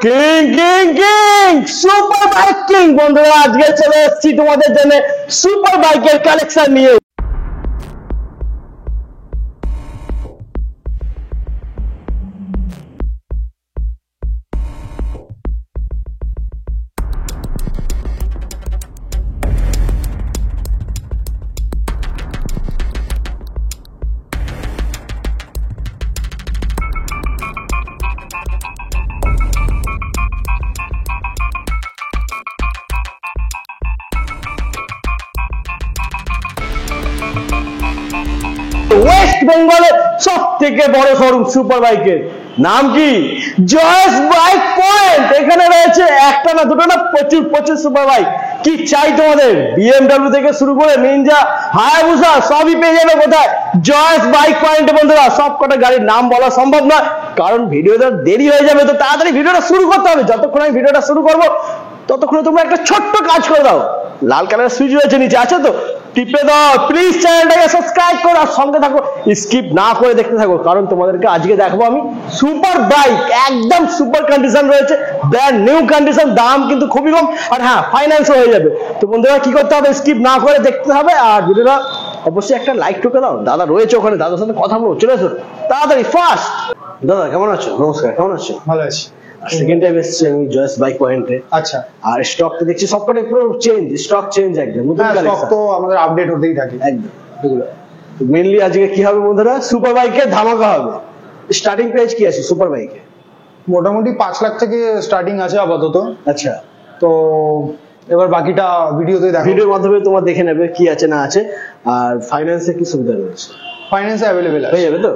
King king king super bike king বন্ধুরা, আজকে চলে এসেছি তোমাদের জন্য সুপার বাইকের কালেকশন নিয়ে। ওয়েস্ট বেঙ্গলের সব থেকে বড় শোরুম সুপার বাইকের নাম কি? Joy's bike point. এখানে রয়েছে একটা না দুটো না প্রচুর প্রচুর সুপার বাইক। কি চাই তোমাদের? বিএমডব্লিউ থেকে শুরু করে নিনজা, হায়াবুসা সবই পেয়ে যাবে কোথায়? জয়েস বাইক পয়েন্টে। বন্ধুরা, সব কটা গাড়ির নাম বলা সম্ভব নয়, কারণ ভিডিওটা দেরি হয়ে যাবে, তো তাড়াতাড়ি ভিডিওটা শুরু করতে হবে। যতক্ষণ আমি ভিডিওটা শুরু করবো ততক্ষণে তোমরা একটা ছোট্ট কাজ করে দাও। লাল কালারের সুইচ রয়েছে নিচে, আছে তো? টিপে দাও প্লিজ, চ্যানেলটাকে সাবস্ক্রাইব করো আর সঙ্গে থাকো, স্কিপ না করে দেখতে থাকো, কারণ তোমাদেরকে আজকে দেখাবো আমি সুপার বাইক। একদম সুপার কন্ডিশন রয়েছে, ব্র্যান্ড নিউ কন্ডিশন, দাম কিন্তু খুবই কম, আর হ্যাঁ ফাইন্যান্সও হয়ে যাবে। তো বন্ধুরা কি করতে হবে? স্কিপ না করে দেখতে হবে, আর ভিডিওটা অবশ্যই একটা লাইক ঠুকে দাও। দাদা রয়েছে ওখানে, দাদার সাথে কথা বলো, চলে এসো তাড়াতাড়ি ফাস্ট। দাদা কেমন আছো? নমস্কার, কেমন আছো? ভালো আছি। সেকেন্ড টাইম এসেছি আমি জয়েস বাইক পয়েন্টে। আচ্ছা, আর স্টক তো দেখছি সবকটাই পুরো চেঞ্জ, স্টক চেঞ্জ একদম নতুন স্টক তো আমাদের আপডেট হতেই থাকে একদম এগুলো। মেইনলি আজকে কি হবে বন্ধুরা? সুপার বাইকের ধামাকা হবে। স্টার্টিং প্রাইস কি আছে সুপার বাইকে? মোটামুটি 5 লাখ থেকে স্টার্টিং আছে আপাতত। আচ্ছা, তো এবার বাকিটা ভিডিওতে দেখো, ভিডিওর মাধ্যমে তোমরা দেখে নেবে কি আছে না আছে। আর ফাইন্যান্সে কি সুবিধা রয়েছে? ফাইন্যান্সে অ্যাভেলেবেল হয়ে যাবে তো,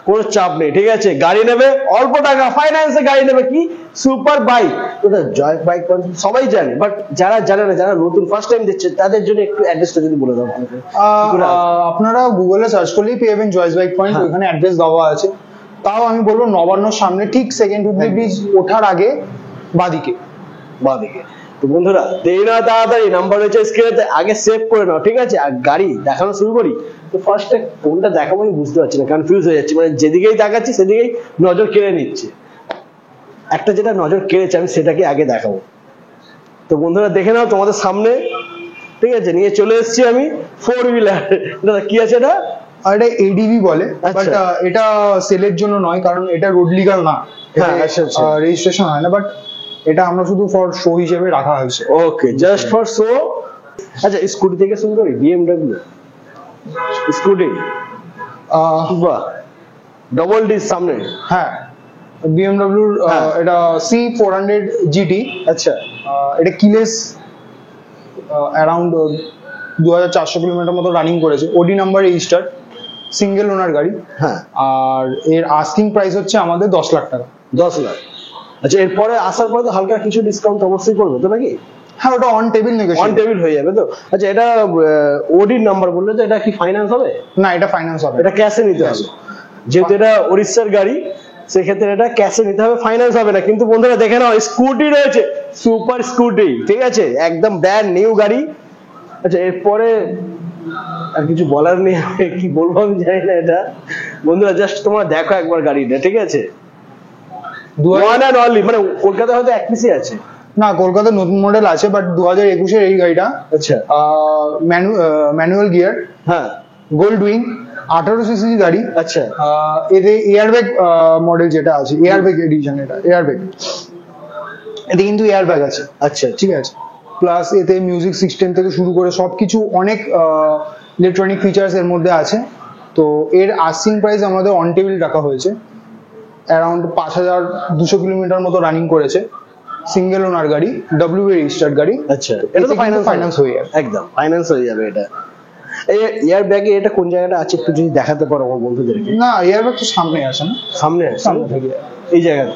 কোনো চাপ নেই। ঠিক আছে, গাড়ি নেবে অল্প টাকা, ফাইন্যান্সে গাড়ি নেবে, কি সুপার বাইক। ওটা জয় বাইক সবাই জানে, বাট যারা জানে না, যারা নতুন ফার্স্ট টাইম দিচ্ছে, তাদের জন্য একটু অ্যাড্রেসটা যদি বলে দাও। আপনারা গুগলে সার্চ করলেই পেয়ে যাবেন জয়েস বাইক পয়েন্ট, ওখানে অ্যাড্রেস দেওয়া আছে। তাও আমি বলবো নবান্নর সামনে ঠিক সেকেন্ড হুগলি ব্রিজ ওঠার আগে বাদিকে। তো বন্ধুরা দেরি না, তাড়াতাড়ি নাম্বার রয়েছে স্ক্রিনে, আগে সেভ করে নাও। ঠিক আছে, আর গাড়ি দেখানো শুরু করি। তো ফার্স্টে কোনটা দেখাবো আমি বুঝতে পারছি না, কনফিউজ হয়ে যাচ্ছি, মানে যেদিকেই দেখাচ্ছি সেদিকেই নজর কেড়ে নিচ্ছে। একটা যেটা নজর কেড়েছে আমি সেটাকে আগে দেখাবো। তো বন্ধুরা দেখে নাও তোমাদের সামনে। ঠিক আছে, নিয়ে চলে এসেছি আমি 4 হুইলার। দাদা কি আছে এটা? আর এটা এডিবি বলে, বাট এটা সেলের জন্য নয়, কারণ এটা রোড লিগাল না, রেজিস্ট্রেশন হয় না, বাট এটা আমরা শুধু ফর শো হিসেবে রাখা হয়েছে। ওকে, জাস্ট ফর শো। আচ্ছা, স্কুটি থেকে শুরু করি। বিএমডব্লিউ স্কুটি, বাহ, ডবল ডি সামনে। হ্যাঁ, বিএমডব্লিউর এটা C400 GT। আচ্ছা, এটা কিলেস অ্যারাউন্ড 2400 কিলোমিটার মতো রানিং করেছে। ওডি নাম্বার রেজিস্টার্ড, সিঙ্গেল ওনার গাড়ি। হ্যাঁ, আর এর আস্কিং প্রাইস হচ্ছে আমাদের 10 লাখ টাকা। 10 লাখ। আচ্ছা, এরপরে আসার পরে তো হালকা কিছু ডিসকাউন্ট অবশ্যই করবে তো নাকি? হ্যাঁ, ওটা on table negotiable, on table হয়ে যাবে তো। আচ্ছা, এটা ওডি নাম্বার বললে তো, এটা কি ফাইন্যান্স হবে? না, এটা ফাইন্যান্স হবে, এটা ক্যাশে নিতে হবে। যেহেতু এটা ওড়িশার গাড়ি, সেক্ষেত্রে এটা ক্যাশে নিতে হবে, ফাইন্যান্স হবে না। কিন্তু বন্ধুরা দেখে নাও, স্কুটি রয়েছে, সুপার স্কুটি। ঠিক আছে, একদম ব্র্যান্ড নিউ গাড়ি। আচ্ছা, এরপরে আর কিছু বলার নেই, কি বলবো আমি জানি না। এটা বন্ধুরা জাস্ট তোমরা দেখো একবার গাড়িটা। ঠিক আছে, মানে কলকাতা হয়তো এক পিসি আছে না, কলকাতার নতুন মডেল আছে, বাট 2021 এই গাড়িটা। আচ্ছা, ম্যানুয়াল গিয়ার, হ্যাঁ, গোল্ড উইং, 18 সিসি গাড়ি। আচ্ছা, এতে এয়ারব্যাগ মডেল যেটা আছে, এয়ারব্যাগ এডিশন, এটা এয়ারব্যাগ, এতে কিন্তু এয়ারব্যাগ আছে। আচ্ছা, ঠিক আছে, প্লাস এতে মিউজিক সিস্টেম থেকে শুরু করে সবকিছু, অনেক ইলেকট্রনিক ফিচার্স এর মধ্যে আছে। তো এর আস্কিং প্রাইস আমাদের অন টেবিল রাখা হয়েছে, অ্যারাউন্ড 5200 কিলোমিটার মতো রানিং করেছে, সিঙ্গেল ওনার গাড়ি, ডব্লিউ রেজিস্টার্ড গাড়ি। আচ্ছা, এটা তো ফাইন্যান্স হয়ে যাবে, একদম ফাইন্যান্স হয়ে যাবে। এটা এয়ার ব্যাগে এটা কোন জায়গাটা আছে একটু যদি দেখাতে পারো আমার বন্ধুদেরকে। না, এয়ার ব্যাগ তো সামনে আছে না, সামনে থেকে এই জায়গাতে।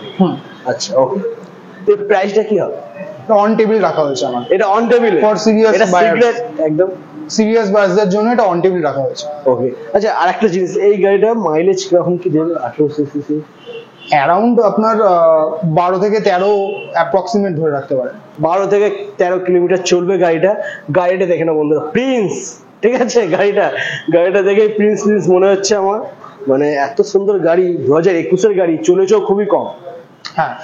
আচ্ছা, ওকে। তো প্রাইসটা কি হবে? অন টেবিল রাখা হয়েছে আমার, এটা on table for serious buyer, একদম সিরিয়াস বায়ারদের জন্য এটা অন টেবিল রাখা হয়েছে। ওকে। আচ্ছা, আরেকটা জিনিস, এই গাড়িটা মাইলেজ কিরকম কি দেবে? 1800 সিসি, অ্যারাউন্ড আপনার 12 থেকে 13 অ্যাপ্রক্সিমেট ধরে রাখতে পারেন। 12 থেকে 13 কিলোমিটার চলবে গাড়িটা। গাড়িটা দেখে না বন্ধুরা, প্রিন্স। ঠিক আছে, গাড়িটা দেখে প্রিন্স মনে হচ্ছে আমার। মানে এত সুন্দর গাড়ি, 2021 এর গাড়ি, চলেছেও খুবই কম। হ্যাঁ,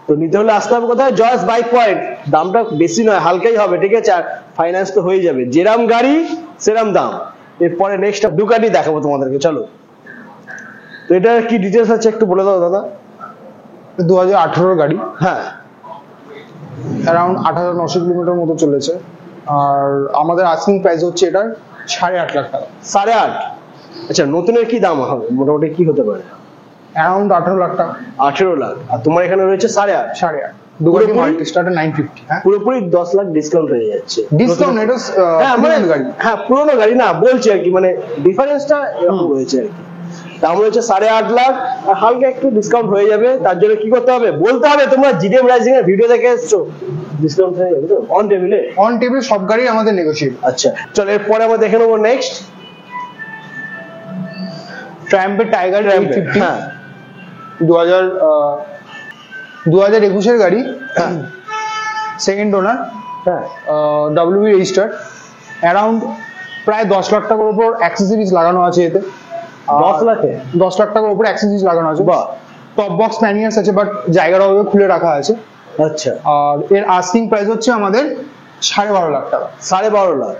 তো নিতে হলে আসতে হবে কোথায়, জয়েস বাইক পয়েন্ট। দামটা বেশি নয়, হালকাই হবে, ঠিক আছে, আর ফাইন্যান্স তো হয়ে যাবে, যেরাম গাড়ি সেরাম দাম। এরপরে নেক্সট ডুকাটি দেখাবো তোমাদেরকে, চলো। তো এটা কি ডিটেলস আছে একটু বলে দাও দাদা। 2018 গাড়ি, হ্যাঁ, অ্যারাউন্ড 8,900 কিলোমিটার মতো চলেছে। আর আমাদের আস্কিং প্রাইস হচ্ছে এটার 8.5 লাখ টাকা। 8.5। আচ্ছা, নতুনের কি দাম হবে মোটামুটি, কি হতে পারে? অ্যারাউন্ড 18 লাখ টাকা। 18 লাখ, আর তোমার এখানে রয়েছে 8.5। 8.5 দুগাড়ি মাল্টি স্টার্টার 950। হ্যাঁ, পুরোপুরি 10 লাখ ডিসকাউন্ট হয়ে যাচ্ছে। ডিসকাউন্ট এটা হ্যাঁ মানে গাড়ি। হ্যাঁ, পুরোনো গাড়ি না বলছি আর কি, মানে ডিফারেন্সটা এরকম রয়েছে আর কি। দাম রয়েছে 8.5 লাখ, আর হালকা একটু ডিসকাউন্ট হয়ে যাবে। তার জন্য কি করতে হবে, বলতে হবে তোমরা জিডিএম রাইজিং এর ভিডিও দেখে এসছো, ডিসকাউন্ট হয়ে যাবে তো অন টেবিলে। অন টেবিল সব গাড়ি আমাদের নেগোশিয়েবল। আচ্ছা চলো, এরপরে আমরা দেখে নেবো নেক্সট ট্রাম্পের টাইগার 850। হ্যাঁ, 2021 এর গাড়ি, হ্যাঁ, সেকেন্ড ওনার, হ্যাঁ, WB রেজিস্টার। অ্যারাউন্ড প্রায় 10 লাখ টাকার উপর অ্যাক্সেসরিজ লাগানো আছে এতে। 10 লাখে 10 লাখ টাকার উপর অ্যাক্সেসরিজ লাগানো আছে। বাহ। টপ বক্স ম্যানিয়ার্স আছে, বাট জায়গার অভাবে খুলে রাখা আছে। আচ্ছা, আর এর আস্কিং প্রাইস হচ্ছে আমাদের 12.5 লাখ টাকা। 12.5 লাখ,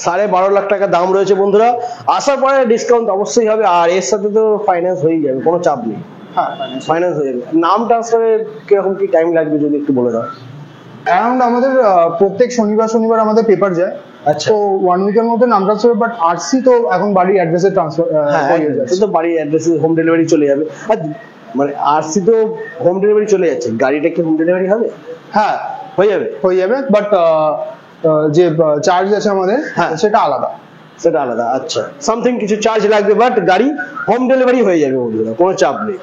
12.5 লাখ টাকা দাম রয়েছে বন্ধুরা। আসার পরে ডিসকাউন্ট অবশ্যই হবে, আর এর সাথে তো ফাইন্যান্স হয়ে যাবে, কোনো চাপ নেই, হ্যাঁ, ফাইন্যান্স হয়ে যাবে। নাম ট্রান্সফারে কিরকম কি টাইম লাগবে যদি একটু বলে দাও। অ্যারাউন্ড আমাদের প্রত্যেক শনিবার আমাদের পেপার যায়। আচ্ছা, তো 1 উইকের মধ্যে নাম ট্রান্সফার, বাট আরসি তো এখন বাড়ির অ্যাড্রেসে ট্রান্সফার হ্যাঁ, হয়ে যাচ্ছে। তো বাড়ির অ্যাড্রেসে হোম ডেলিভারি চলে যাবে। আর মানে আরসি তো হোম ডেলিভারি চলে যাচ্ছে, গাড়িটা কি হোম ডেলিভারি হবে? হ্যাঁ, হয়ে যাবে, হয়ে যাবে, বাট যে চার্জ আছে আমাদের, হ্যাঁ, সেটা আলাদা। সেটা আলাদা। আচ্ছা, সামথিং কিছু চার্জ লাগবে, বাট গাড়ি হোম ডেলিভারি হয়ে যাবে বন্ধুরা, কোনো চাপ নেই।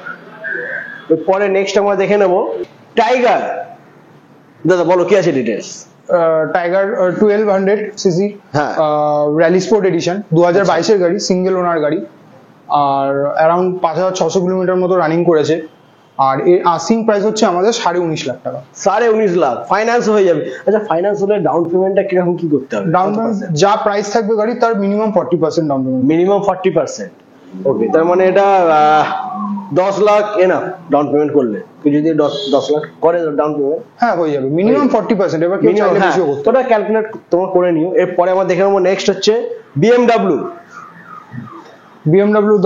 পরে নেক্সট আমরা দেখে নেব টাইগার। দাদা বলো কি আছে ডিটেলস। টাইগার 1200 সিসি, হ্যাঁ, র্যালি স্পোর্ট এডিশন, 2022 এর গাড়ি, সিঙ্গেল ওনার গাড়ি। আর অ্যারাউন্ড 5,600 কিলোমিটার মতো রানিং করেছে। আর এর আস্কিং প্রাইস হচ্ছে আমাদের 19.5 লাখ টাকা। 19.5 লাখ, ফাইন্যান্স হয়ে যাবে। আচ্ছা, ফাইন্যান্স হলে ডাউন পেমেন্টটা কিরকম কি করতে হবে? ডাউন পেমেন্ট যা প্রাইস থাকবে গাড়ি, তার মিনিমাম 40% ডাউন পেমেন্ট। মিনিমাম 40%। ওকে, তার মানে এটা 10 লাখ এনাফ ডাউন পেমেন্ট করলে। তুই যদি 10 লাখ করে ডাউন পেমেন্ট, হ্যাঁ, হয়ে যাবে মিনিমাম 40%। এবার কেউ চাইলে বেশিও করতে তোটা ক্যালকুলেট তোমার করে নিও। এরপরে আমরা দেখে নেবো নেক্সট হচ্ছে BMW। BMW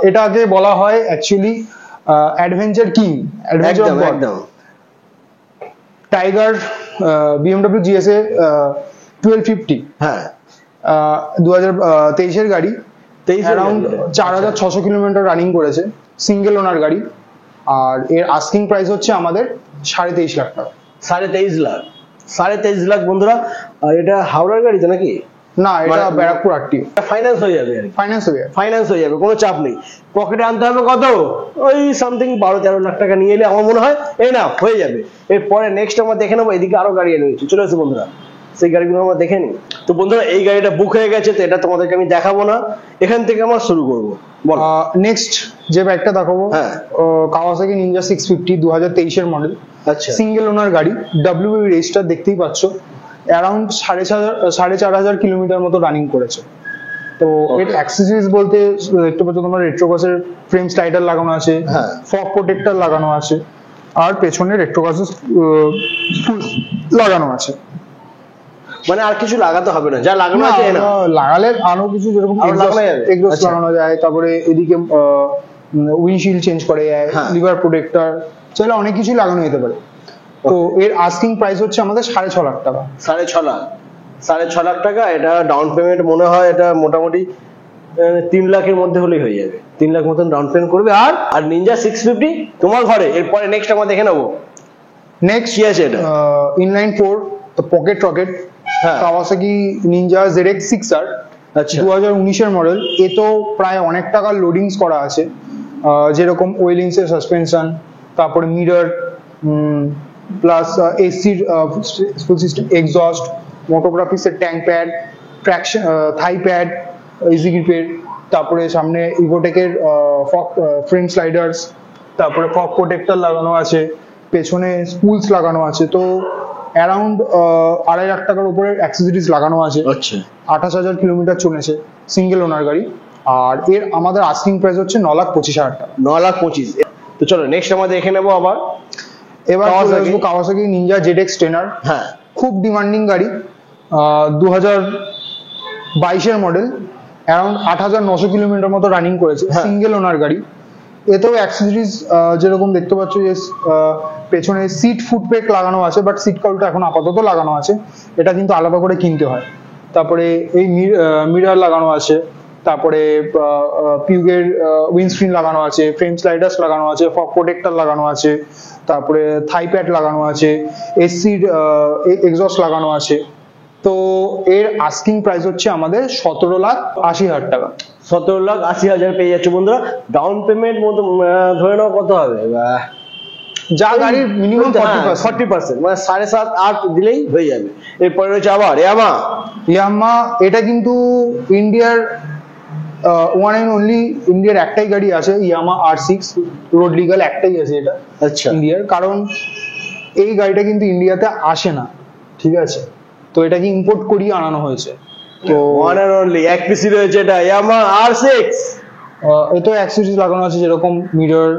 এটাকে বলা হয় অ্যাকচুয়ালি অ্যাডভেঞ্চার কিং, অ্যাডভেঞ্চার একদম অফ গড। একদম। টাইগার BMW GSA 1250, হ্যাঁ, 2023 এর গাড়ি। 23 অ্যারাউন্ড 4,600 কিলোমিটার রানিং করেছে, সিঙ্গেল ওনার গাড়ি। আর এর আস্কিং প্রাইস হচ্ছে আমাদের 23.5 লাখ টাকা। 23.5 লাখ, 23.5 লাখ বন্ধুরা। আর এটা হাওড়ার গাড়ি তো নাকি? না, এটা ব্যারাকপুর RTO। ফাইন্যান্স হয়ে যাবে আর কি, ফাইন্যান্স হয়ে যাবে। ফাইন্যান্স হয়ে যাবে, কোনো চাপ নেই। পকেটে আনতে হবে কত, ওই সামথিং 12-13 লাখ টাকা নিয়ে এলে আমার মনে হয় এনাফ হয়ে যাবে। এরপরে নেক্সট আমরা দেখে নেবো, এদিকে আরো গাড়ি রয়েছে, চলে আসো বন্ধুরা, সেই গাড়িগুলো আমরা দেখে নিই। তো বন্ধুরা, এই গাড়িটা বুক হয়ে গেছে, তো এটা তোমাদেরকে আমি দেখাবো না, এখান থেকে আমরা শুরু করবো। বল। নেক্সট যে বাইকটা দেখাবো, হ্যাঁ, কাওয়াসাকি নিনজা 650, 2023 এর মডেল, আচ্ছা, সিঙ্গেল ওনার গাড়ি, WB রেজিস্টার, দেখতেই পাচ্ছ। অ্যারাউন্ড 4,500 কিলোমিটার মতো রানিং করেছে। তো এর অ্যাক্সেসরিজ বলতে দেখতে পাচ্ছ তোমরা, রেট্রোকাসের ফ্রেম স্লাইডার লাগানো আছে, হ্যাঁ, ফগ প্রোটেক্টর লাগানো আছে, আর পেছনে রেট্রোকাসের লাগানো আছে। মানে আর কিছু লাগাতে হবে না, যা লাগানো আছে না, লাগালে আরো কিছু, যেরকম এক্সস্ট লাগানো যায়, তারপরে এদিকে উইন্ডশিল্ড চেঞ্জ করা যায়, লিভার প্রোটেক্টর, চাইলে অনেক কিছু লাগানো যেতে পারে। তো এর আস্কিং প্রাইস হচ্ছে আমাদের 6.5 লাখ টাকা। 6.5 লাখ, 6.5 লাখ টাকা। এটা ডাউন পেমেন্ট মনে হয় এটা মোটামুটি 3 লাখের মধ্যে হলেই হয়ে যাবে। 3 লাখ মতন ডাউন পেমেন্ট করবে। আর নিনজা 650 তোমার ঘরে। এরপরে নেক্সট আমরা দেখে নেবো নেক্সট কি আছে এটা। Inline 4 pocket rocket, Kawasaki Ninja ZX 6R, আচ্ছা, 2019 এর মডেল। এ তো প্রায় অনেক টাকা লোডিংস করা আছে, যেরকম ওয়েলিংস এর সাসপেনশন, তারপরে মিরর, প্লাস এসির ফুল সিস্টেম, এক্সস্ট, মোটোগ্রাফিক্স এর ট্যাঙ্ক প্যাড, ট্র্যাকশন থাই প্যাড, ইজি গ্রিপের, তারপরে সামনে ইভোটেকের ফ্রেম স্লাইডার্স, তারপরে ফগ প্রোটেক্টর লাগানো আছে, পেছনে স্পুলস লাগানো আছে। তো অ্যারাউন্ড 2.5 লাখ টাকার উপরে অ্যাক্সেসরিজ লাগানো আছে। আচ্ছা, 28,000 কিলোমিটার চলেছে, সিঙ্গেল ওনার গাড়ি। আর এর আমাদের আস্কিং প্রাইস হচ্ছে 9,25,000 টাকা। 9,25,000। তো চলো নেক্সট আমরা দেখে নেবো আবার এবার চলে Kawasaki। আসবো কাওয়াসাকি নিনজা ZX টেনার। হ্যাঁ খুব ডিমান্ডিং গাড়ি, 2022-এর মডেল, অ্যারাউন্ড 8,900 কিলোমিটার মতো রানিং করেছে, হ্যাঁ। সিঙ্গেল ওনার গাড়ি। এতেও অ্যাক্সেসরিজ যেরকম দেখতে পাচ্ছ যে পেছনে সিট ফুটপেক লাগানো আছে, বাট সিট কাউলটা এখন আপাতত লাগানো আছে, এটা কিন্তু আলাদা করে কিনতে হয়। তারপরে এই মিরর লাগানো আছে, তারপরে পিউগের উইন্ডস্ক্রিন লাগানো আছে, ফ্রেম স্লাইডার্স লাগানো আছে, ফগ প্রোটেক্টর লাগানো আছে, তারপরে থাই প্যাড লাগানো আছে, এসির এক্সস্ট লাগানো আছে। তো এর আস্কিং প্রাইস হচ্ছে আমাদের 17,80,000 টাকা। 17,80,000 পেয়ে যাচ্ছে বন্ধুরা। ডাউন পেমেন্ট মতো ধরে নাও কত হবে? যা গাড়ির মিনিমাম 40%। 40%, মানে 7.5-8 দিলেই হয়ে যাবে। এরপরে রয়েছে আবার ইয়ামাহা, এটা কিন্তু ইন্ডিয়ার ওয়ান অ্যান্ড অনলি, ইন্ডিয়ার একটাই গাড়ি আছে ইয়ামাহা R6 রোড লিগাল, একটাই আছে এটা আচ্ছা ইন্ডিয়ার। কারণ এই গাড়িটা কিন্তু ইন্ডিয়াতে আসে না, ঠিক আছে, তো এটাকে ইম্পোর্ট করিয়ে আনানো হয়েছে। তো ওয়ান অ্যান্ড অনলি এক পিসি রয়েছে এটা ইয়ামাহা R6। এতে অ্যাক্সেসরিজ লাগানো আছে, যেরকম মিরর,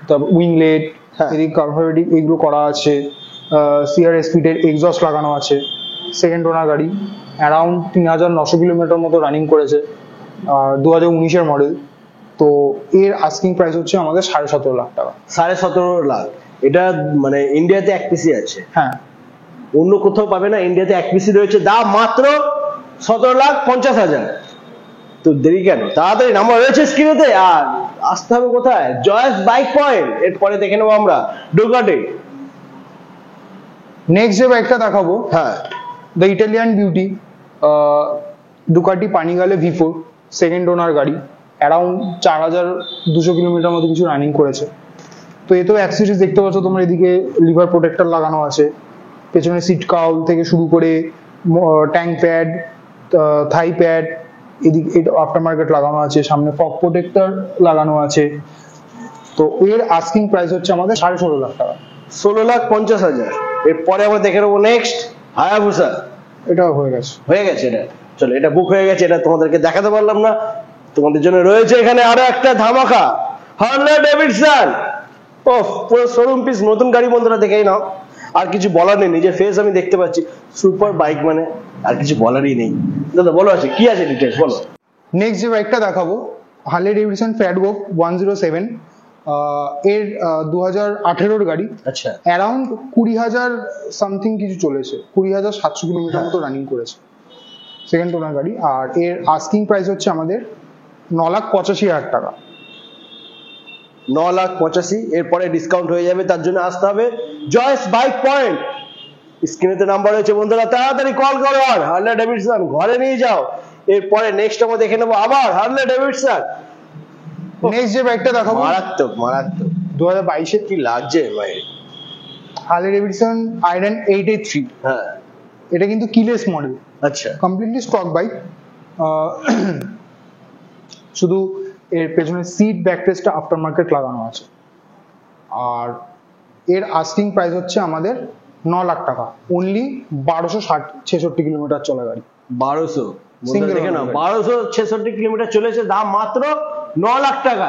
তারপর উইংলেট, হ্যাঁ। এদিকে কার্ভারেটিভ এগুলো করা আছে, CRS ফিটের এক্সস্ট লাগানো আছে। সেকেন্ড ওনার গাড়ি, অ্যারাউন্ড 3,900 কিলোমিটার মতো রানিং করেছে, আর 2019-এর মডেল। তো এর আস্কিং প্রাইস হচ্ছে আমাদের 17.5 লাখ টাকা। 17.5 লাখ। এটা মানে ইন্ডিয়াতে এক পিসি আছে, হ্যাঁ, অন্য কোথাও পাবে না, ইন্ডিয়াতে এক পিসি রয়েছে, দাম মাত্র 17,50,000। তো দেরি কেন, তাড়াতাড়ি নাম্বার রয়েছে স্ক্রিনেতে। আর আসতে হবে কোথায়? Joy's bike point. এরপরে দেখে নেবো আমরা ডুকাটি। নেক্সট যে বাইকটা দেখাবো, হ্যাঁ the Italian beauty, Ducati Panigale V4, second owner গাড়ি, অ্যারাউন্ড 4,200 কিলোমিটার মতো কিছু রানিং করেছে। তো এতেও অ্যাক্সেসরিজ দেখতে পাচ্ছ তোমরা, এদিকে লিভার প্রোটেক্টর লাগানো আছে, পেছনে সিট কাউল থেকে শুরু করে ট্যাঙ্ক প্যাড, থাই প্যাড, এদিকে আফটার মার্কেট লাগানো আছে, সামনে ফগ প্রোটেক্টর লাগানো আছে। তো এর আস্কিং প্রাইস হচ্ছে আমাদের 16.5 লাখ টাকা। 16,50,000। এরপরে আমরা দেখে নেবো নেক্সট হায়াবুসা। এটাও হয়ে গেছে। হয়ে গেছে এটা, চলো এটা বুক হয়ে গেছে, এটা তোমাদেরকে দেখাতে পারলাম না। তোমাদের জন্য রয়েছে এখানে আরো একটা ধামাকা, হার্লে ডেভিডসন। ও পুরো শোরুম পিস নতুন গাড়ি বন্ধুরা, দেখেই নাও। আর কিছু বলার নেই, নিজের ফেস আমি দেখতে পাচ্ছি, সুপার বাইক মানে আর কিছু বলারই নেই। দাদা বলো, আছে কি আছে ডিটেলস বলো। নেক্সট যে বাইকটা দেখাবো, হার্লে ডেভিডসন ফ্যাটবক 107, এর 2018-এর গাড়ি, আচ্ছা অ্যারাউন্ড 20,000 সামথিং কিছু চলেছে, 20,700 কিলোমিটার মতো রানিং করেছে, সেকেন্ড ওনার গাড়ি। আর এর আস্কিং প্রাইস হচ্ছে আমাদের 9,85,000 টাকা। 9,85,000। এরপরে ডিসকাউন্ট হয়ে যাবে, তার জন্য আসতে হবে জয়েস বাইক পয়েন্ট। স্ক্রিনেতে নাম্বার রয়েছে বন্ধুরা, তাড়াতাড়ি কল করো আর হার্লে ডেভিডসন ঘরে নিয়ে যাও। এরপরে নেক্সট আমরা দেখে নেবো আবার হার্লে ডেভিডসন। নেক্সট যে বাইকটা দেখাবো, মারাত্মক মারাত্মক, 2022-এর কি লাগছে ভাই। Harley Davidson iron 8A3। হ্যাঁ এটা কিন্তু কিলেস মডেল, আচ্ছা কমপ্লিটলি স্টক বাইক। শুধু এর পেছনে সিট ব্যাকরেস্টটা আফটার মার্কেট লাগানো আছে। আর এর আস্কিং প্রাইস হচ্ছে আমাদের 9 লাখ টাকা। অনলি 1266 কিলোমিটার চলা গাড়ি। 1200 Single দেখে নাও, owner। 1266 কিলোমিটার চলেছে, দাম মাত্র 9 লাখ টাকা।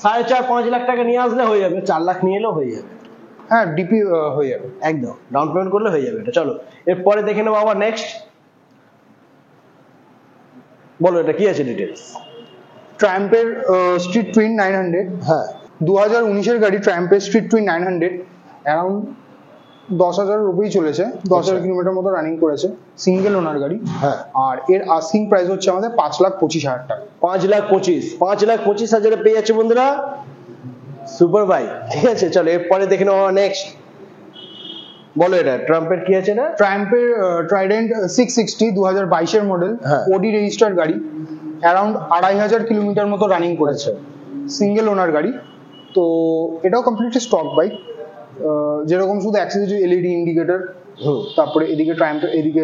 4.5-5 লাখ টাকা নিয়ে আসলে হয়ে যাবে, 4 লাখ নিয়ে এলেও হয়ে যাবে। হ্যাঁ, ডিপি হয়ে যাবে, একদম ডাউন পেমেন্ট করলে হয়ে যাবে এটা। চলো এরপরে দেখে নেবো আবার নেক্সট, বলো এটা কি আছে ডিটেলস। ট্রায়াম্পের স্ট্রিট টুইন 900, হ্যাঁ 2019-এর গাড়ি, ট্রায়াম্পের স্ট্রিট টুইন 900, অ্যারাউন্ড 10,000 উপরেই চলেছে, 10,000 কিলোমিটার মতো রানিং করেছে, সিঙ্গেল ওনার গাড়ি। হ্যাঁ আর এর আস্কিং প্রাইস হচ্ছে আমাদের 5,25,000 টাকা। 5,25,000 পেয়ে যাচ্ছে বন্ধুরা সুপার বাইক, ঠিক আছে। চলো এরপরে দেখে নেবো নেক্সট, বলো এটা ট্রাম্পের কি আছে না। ট্রায়াম্পের ট্রাইডেন্ট 660, 2022-এর মডেল, হ্যাঁ। ওডি রেজিস্টার্ড গাড়ি, অ্যারাউন্ড 2,500 কিলোমিটার মতো রানিং করেছে, সিঙ্গেল ওনার গাড়ি। তো এটাও কমপ্লিটলি স্টক বাইক, যেরকম শুধু অ্যাক্সেসরি এলইডি ইন্ডিকেটর, তারপরে এদিকে ট্রায়াম্পের এদিকে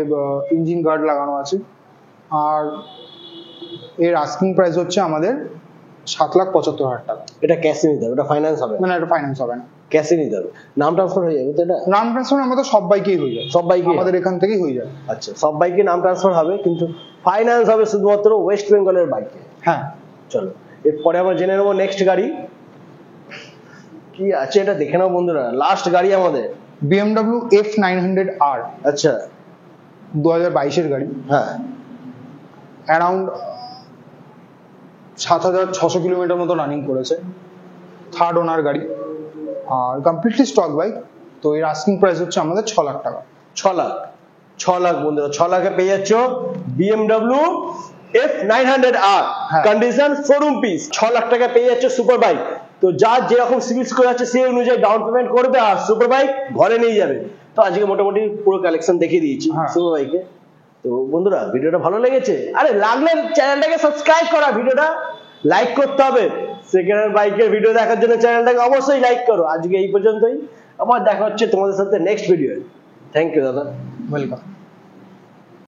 ইঞ্জিন গার্ড লাগানো আছে। আর এর আস্কিং প্রাইস হচ্ছে আমাদের 7,75,000 টাকা। এটা ক্যাশে নিতে হবে, এটা ফাইন্যান্স হবে মানে এটা ফাইন্যান্স হবে না, ক্যাশে নিতে হবে। নাম ট্রান্সফার হয়ে যাবে তো এটা। নাম ট্রান্সফার আমাদের সব বাইকেই হয়ে যায়, সব বাইকে আমাদের এখান থেকেই হয়ে যায়। আচ্ছা, সব বাইকে নাম ট্রান্সফার হবে, কিন্তু ফাইন্যান্স হবে শুধুমাত্র ওয়েস্ট বেঙ্গলের বাইকে। হ্যাঁ, চলো এরপরে আমরা জেনে নেবো নেক্সট গাড়ি, কি আছে এটা দেখে নাও বন্ধুরা, লাস্ট গাড়ি আমাদের। BMW F900R, আচ্ছা 2022 গাড়ি, হ্যাঁ অ্যারাউন্ড 7,600 কিলোমিটার মতো রানিং করেছে, থার্ড ওনার গাড়ি, আর কমপ্লিটলি স্টক বাইক। তো এর আস্কিং প্রাইস হচ্ছে আমাদের 6 লাখ টাকা। 6 লাখ বন্ধুরা, 6 লাখে পেয়ে যাচ্ছ BMW F900R, হ্যাঁ। Condition showroom piece. 6 লাখ টাকা পেয়ে যাচ্ছে সুপার বাইক। তো যার যেরকম সিভিল স্কোর আছে সেই অনুযায়ী ডাউন পেমেন্ট করবে আর সুপার বাইক ঘরে নিয়ে যাবে। তো আজকে মোটামুটি পুরো কালেকশন দেখিয়ে দিয়েছি হ্যাঁ। সুপার বাইকে। তো বন্ধুরা ভিডিওটা ভালো লেগেছে, আরে লাগলে চ্যানেলটাকে সাবস্ক্রাইব করা, ভিডিওটা লাইক করতে হবে। সেকেন্ড হ্যান্ড বাইকের ভিডিও দেখার জন্য চ্যানেলটাকে অবশ্যই লাইক করো। আজকে এই পর্যন্তই, আবার দেখা হচ্ছে তোমাদের সাথে নেক্সট ভিডিও। থ্যাংক ইউ দাদা। ওয়েলকাম।